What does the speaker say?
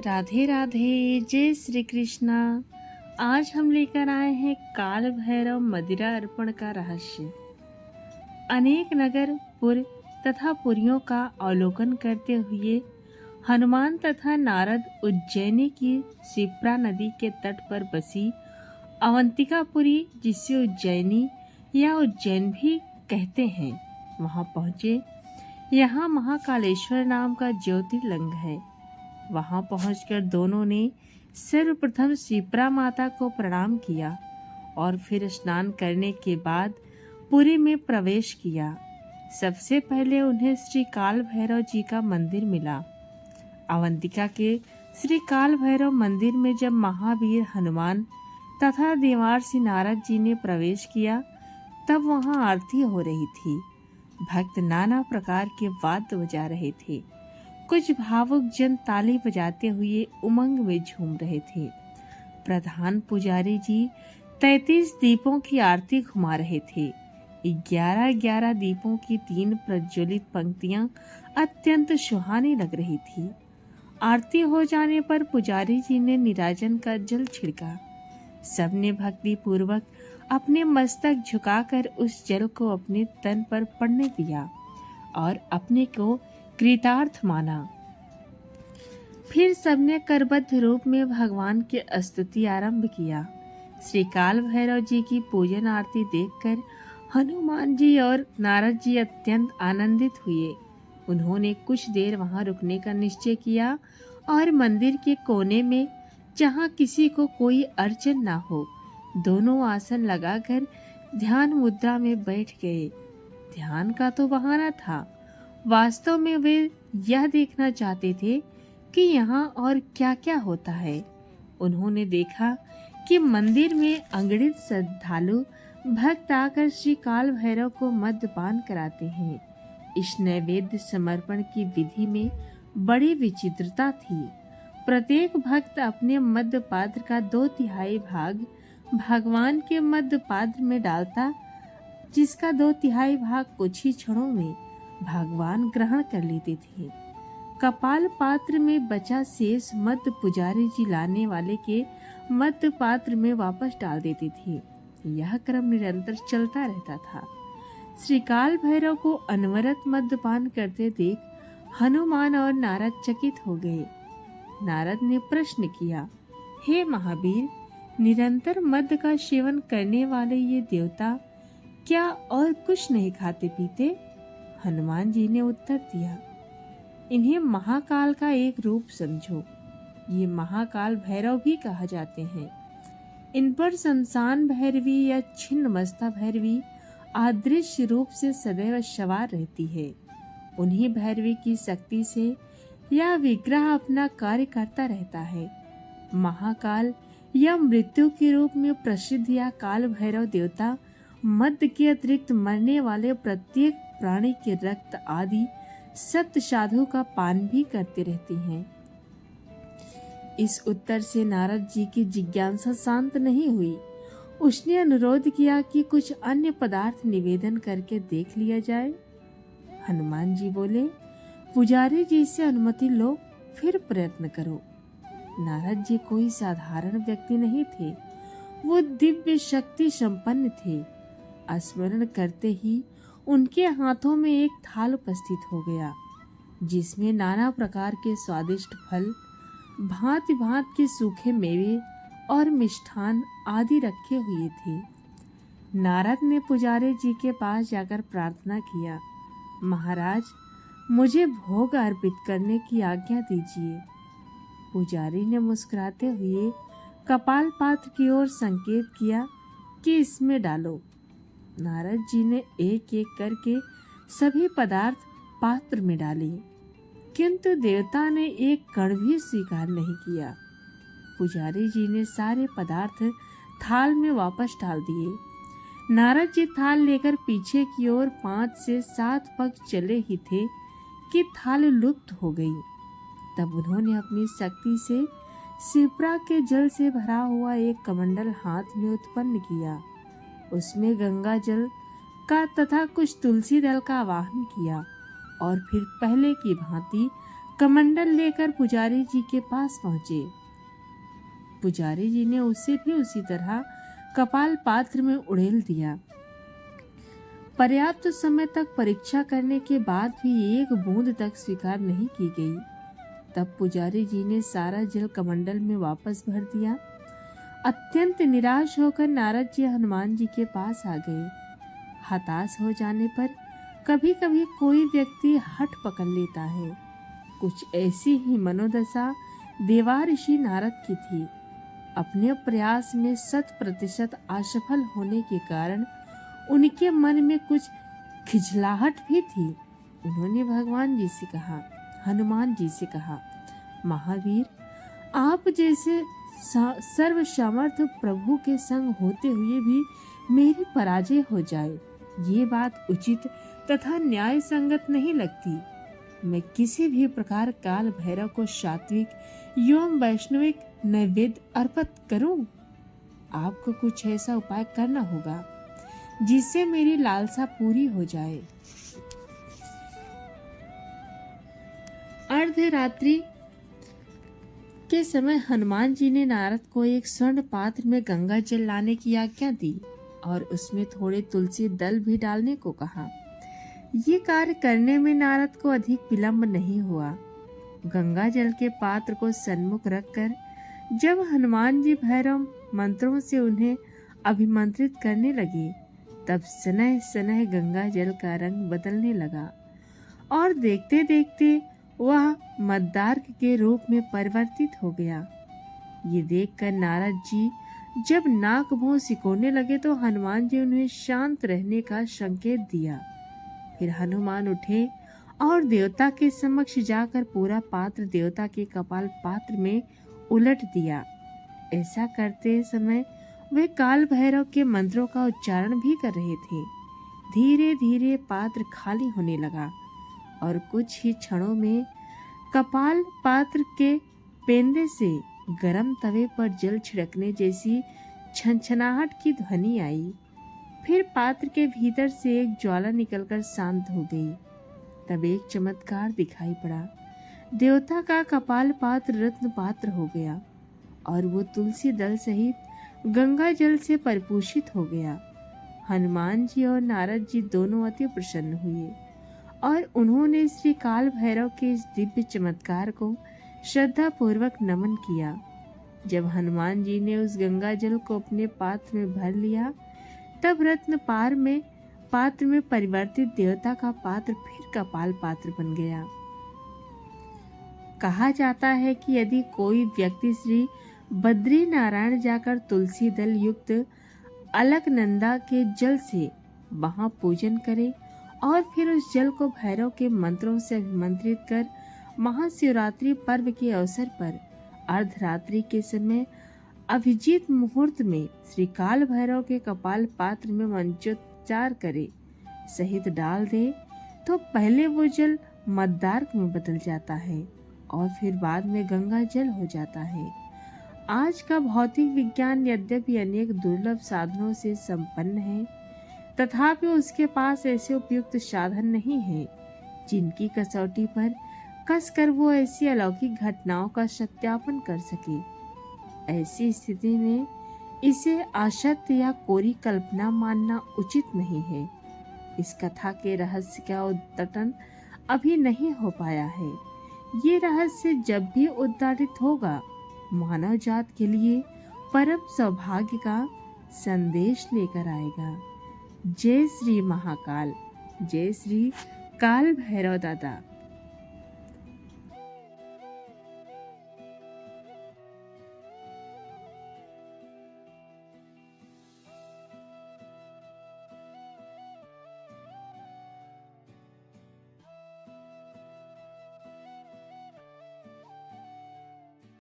राधे राधे, जय श्री कृष्णा। आज हम लेकर आए हैं काल भैरव मदिरा अर्पण का रहस्य। अनेक नगर पुर तथा पुरियों का अवलोकन करते हुए हनुमान तथा नारद उज्जैनी की शिप्रा नदी के तट पर बसी अवंतिकापुरी, जिसे उज्जैनी या उज्जैन भी कहते हैं, वहां पहुँचे। यहाँ महाकालेश्वर नाम का ज्योतिर्लिंग है। वहां पहुंचकर दोनों ने सर्वप्रथम शिप्रा माता को प्रणाम किया और फिर स्नान करने के बाद पुरी में प्रवेश किया। सबसे पहले उन्हें श्री काल भैरव जी का मंदिर मिला। अवंतिका के श्री काल भैरव मंदिर में जब महावीर हनुमान तथा देवार्षि नारद जी ने प्रवेश किया, तब वहां आरती हो रही थी। भक्त नाना प्रकार के वाद्य बजा रहे थे। कुछ भावुक जन ताली बजाते हुए उमंग में झूम रहे थे। प्रधान पुजारी जी 33 दीपों की आरती घुमा रहे थे। 11-11 दीपों की 3 प्रज्वलित पंक्तियां अत्यंत सुहानी लग रही थी। आरती हो जाने पर पुजारी जी ने नीराजन का जल छिड़का। सबने भक्ति पूर्वक अपने मस्तक झुकाकर उस जल को अपने तन पर पड़ने दिया और अपने को कृतार्थ माना। फिर सबने करबद्ध रूप में भगवान की स्तुति आरंभ किया। श्री काल भैरव जी की पूजन आरती देखकर हनुमान जी और नारद जी अत्यंत आनंदित हुए। उन्होंने कुछ देर वहां रुकने का निश्चय किया और मंदिर के कोने में, जहां किसी को कोई अड़चन ना हो, दोनों आसन लगाकर ध्यान मुद्रा में बैठ गए। ध्यान का तो बहाना था, वास्तव में वे यह देखना चाहते थे कि यहाँ और क्या क्या होता है। उन्होंने देखा कि मंदिर में अगणित श्रद्धालु भक्त आकर श्री काल भैरव को मद्यपान कराते हैं। इस नैवेद्य समर्पण की विधि में बड़ी विचित्रता थी। प्रत्येक भक्त अपने मद्य पात्र का 2/3 भाग भगवान के मद्य पात्र में डालता, जिसका 2/3 भाग कुछ ही क्षणों में भगवान ग्रहण कर लेते थे। कपाल पात्र में बचा शेष मद्य पुजारी जी लाने वाले के मद्य पात्र में वापस डाल देते थे। यह क्रम निरंतर चलता रहता था। श्री काल भैरव को अनवरत मद्यपान करते देख हनुमान और नारद चकित हो गए। नारद ने प्रश्न किया, हे महावीर, निरंतर मद्य का सेवन करने वाले ये देवता क्या और कुछ नहीं खाते पीते? हनुमान जी ने उत्तर दिया, इन्हें महाकाल का एक रूप समझो। ये महाकाल भैरव भी कहा जाते हैं। इन पर शमशान भैरवी या छिन्नमस्ता भैरवी अदृश्य रूप से सदैव सवार रहती है। उन्हीं भैरवी की शक्ति से यह विग्रह अपना कार्य करता रहता है। महाकाल या मृत्यु के रूप में प्रसिद्ध यह काल भैरव देवता मद्य के अतिरिक्त मरने वाले प्रत्येक प्राणी के रक्त आदि सप्त साधु का पान भी करते रहते हैं। इस उत्तर से नारद जी की जिज्ञासा शांत नहीं हुई। उसने अनुरोध किया कि कुछ अन्य पदार्थ निवेदन करके देख लिया जाए। हनुमान जी बोले, पुजारी जी से अनुमति लो, फिर प्रयत्न करो। नारद जी कोई साधारण व्यक्ति नहीं थे। वो दिव्य शक्ति संपन्न थे। स्मरण करते ही उनके हाथों में एक थाल उपस्थित हो गया, जिसमें नाना प्रकार के स्वादिष्ट फल, भांति भांति के सूखे मेवे और मिष्ठान आदि रखे हुए थे। नारद ने पुजारी जी के पास जाकर प्रार्थना किया, महाराज, मुझे भोग अर्पित करने की आज्ञा दीजिए। पुजारी ने मुस्कुराते हुए कपाल पात्र की ओर संकेत किया कि इसमें डालो। नारद जी ने एक एक करके सभी पदार्थ पात्र में डाले, किंतु देवता ने एक कण भी स्वीकार नहीं किया। पुजारी जी ने सारे पदार्थ थाल में वापस डाल दिए। नारद जी थाल लेकर पीछे की ओर 5 से 7 पग चले ही थे कि थाल लुप्त हो गई। तब उन्होंने अपनी शक्ति से शिप्रा के जल से भरा हुआ एक कमंडल हाथ में उत्पन्न किया। उसमें गंगा जल का तथा कुछ तुलसी दल का आवाहन किया और फिर पहले की भांति कमंडल लेकर पुजारी जी के पास पहुंचे। पुजारी जी ने उसे भी उसी तरह कपाल पात्र में उड़ेल दिया। पर्याप्त समय तक परीक्षा करने के बाद भी एक बूंद तक स्वीकार नहीं की गई। तब पुजारी जी ने सारा जल कमंडल में वापस भर दिया। अत्यंत निराश होकर नारद जी हनुमान जी के पास आ गए। हताश हो जाने पर कभी कभी कोई व्यक्ति हठ पकड़ लेता है। कुछ ऐसी ही मनोदशा देवा ऋषि नारद की थी। अपने प्रयास में 100% असफल होने के कारण उनके मन में कुछ खिजलाहट भी थी। उन्होंने भगवान जी से कहा, हनुमान जी से कहा, महावीर, आप जैसे सर्व समर्थ प्रभु के संग होते हुए भी मेरी पराजय हो जाए, ये बात उचित तथा न्याय संगत नहीं लगती। मैं किसी भी प्रकार काल भैरव को सात्विक एवं वैष्णविक नैवेद्य अर्पित करूं। आपको कुछ ऐसा उपाय करना होगा जिससे मेरी लालसा पूरी हो जाए। अर्धरात्रि के समय हनुमान जी ने नारद को एक स्वर्ण पात्र में गंगा जल लाने की आज्ञा दी और उसमें थोड़े तुलसी दल भी डालने को कहा। ये कार्य करने में नारद को अधिक विलंब नहीं हुआ। गंगा जल के पात्र को सन्मुख रखकर जब हनुमान जी भैरव मंत्रों से उन्हें अभिमंत्रित करने लगे, तब सनह सनह गंगा जल का रंग बदलने लगा और देखते देखते वह मद्दार्क के रूप में परिवर्तित हो गया। ये देखकर नारद जी जब नाक मुंह सिकोड़ने लगे तो हनुमान जी उन्हें शांत रहने का संकेत दिया। फिर हनुमान उठे और देवता के समक्ष जाकर पूरा पात्र देवता के कपाल पात्र में उलट दिया। ऐसा करते समय वे काल भैरव के मंत्रों का उच्चारण भी कर रहे थे। धीरे धीरे पात्र खाली होने लगा और कुछ ही क्षणों में कपाल पात्र के पेंदे से गरम तवे पर जल छिड़कने जैसी छनछनाहट की ध्वनि आई। फिर पात्र के भीतर से एक ज्वाला निकलकर शांत हो गई। तब एक चमत्कार दिखाई पड़ा। देवता का कपाल पात्र रत्न पात्र हो गया और वो तुलसी दल सहित गंगा जल से परिपोषित हो गया। हनुमान जी और नारद जी दोनों अति प्रसन्न हुए और उन्होंने श्री काल भैरव के इस दिव्य चमत्कार को श्रद्धा पूर्वक नमन किया। जब हनुमान जी ने उस गंगा जल को अपने पात्र में भर लिया, तब रत्न पात्र में परिवर्तित देवता का पात्र फिर कपाल पात्र बन गया। कहा जाता है कि यदि कोई व्यक्ति श्री बद्री नारायण जाकर तुलसी दल युक्त अलकनंदा के जल से वहां पूजन करे और फिर उस जल को भैरव के मंत्रों से अभिमंत्रित कर महाशिवरात्रि पर्व के अवसर पर अर्धरात्रि के समय अभिजीत मुहूर्त में श्री काल भैरव के कपाल पात्र में मंत्रोच्चार करे सहित डाल दे, तो पहले वो जल मद्दार्क में बदल जाता है और फिर बाद में गंगा जल हो जाता है। आज का भौतिक विज्ञान यद्यपि अनेक दुर्लभ साधनों से संपन्न है, तथापि उसके पास ऐसे उपयुक्त साधन नहीं है जिनकी कसौटी पर कसकर वो ऐसी अलौकिक घटनाओं का सत्यापन कर सके। ऐसी स्थिति में इसे असत्य या कोरी कल्पना मानना उचित नहीं है। इस कथा के रहस्य का उद्घाटन अभी नहीं हो पाया है। ये रहस्य जब भी उद्घाटित होगा, मानव जात के लिए परम सौभाग्य का संदेश लेकर आएगा। जय श्री महाकाल, जय श्री काल भैरव दादा।